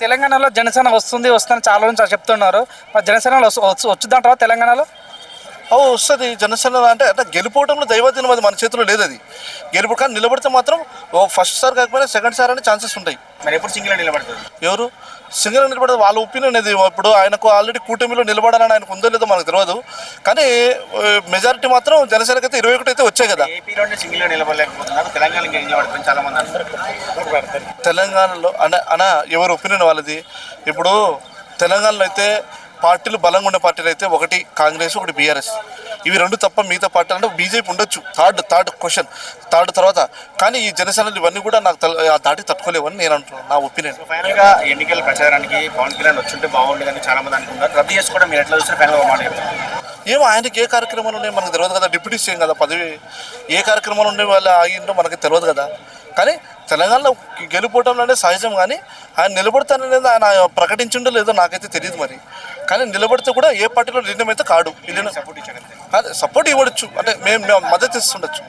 తెలంగాణలో జనసేన వస్తుందని చాలా నుంచి చెప్తున్నారు. మరి జనసేనలో వచ్చుదంటావా తెలంగాణలో? వస్తుంది జనసేన అంటే అంటే గెలుపోవడంలో దైవాధీనం, అది మన చేతిలో లేదు. అది గెలుపు కానీ నిలబడితే మాత్రం ఫస్ట్ సార్ కాకపోయినా సెకండ్ సార్ అనే ఛాన్సెస్ ఉంటాయి. మరి ఎప్పుడు సింగిల్ నిలబడుతుంది? ఎవరు సింగల్ నిలబడదు, వాళ్ళ ఒపీనియన్ అది. ఇప్పుడు ఆయనకు ఆల్రెడీ కూటమిలో నిలబడాలని ఆయనకు ఉందో లేదో మనకు తెలియదు. కానీ మెజారిటీ మాత్రం జనసేనకి అయితే 21 అయితే వచ్చాయి కదా. ఏపీలోనే సింగిల్ నిలబడలేకపోతున్నారు, తెలంగాణలో నిలబడుతుంది చాలా మంది అంటారు. తెలంగాణలో అన్న ఎవరి ఒపీనియన్ వాళ్ళది. ఇప్పుడు తెలంగాణలో అయితే పార్టీలు బలంగా ఉండే పార్టీలు అయితే ఒకటి కాంగ్రెస్, ఒకటి బీఆర్ఎస్. ఇవి రెండు తప్ప మిగతా పార్టీలు అంటే బీజేపీ ఉండొచ్చు థర్డ్ క్వశ్చన్, థర్డ్ తర్వాత. కానీ ఈ జనసేనలు ఇవన్నీ కూడా నాకు దాటి తట్టుకోలేవని నేను అంటున్నాను, నా ఒపీనియన్. ఫైనల్గా ఎన్నికల ప్రచారానికి పవన్ కళ్యాణ్ వచ్చుంటే బాగుండేదని చాలా మంది అనుకుంటారు. రద్దు చేసుకోవడం మీరు ఎట్లా చూస్తే ఫైనల్గా మాట్లాడతారు? ఏమో ఆయనకి ఏ కార్యక్రమాలు ఉన్నాయి మనకు తెలియదు కదా. డిప్యూటీ సీఎం కదా పదవి, ఏ కార్యక్రమాలు ఉండే వాళ్ళు ఆగిందో మనకి తెలియదు కదా. కానీ తెలంగాణలో గెలుపోవడంలోనే సహజం. కానీ ఆయన నిలబడతాననేది ఆయన ప్రకటించిండో లేదో నాకైతే తెలియదు మరి. కానీ నిలబడితే కూడా ఏ పార్టీలో నిర్ణయం అయితే కాడు. సపోర్ట్ ఇచ్చారు, సపోర్ట్ ఇవ్వచ్చు అంటే మేము మద్దతు ఇస్తుండొచ్చు.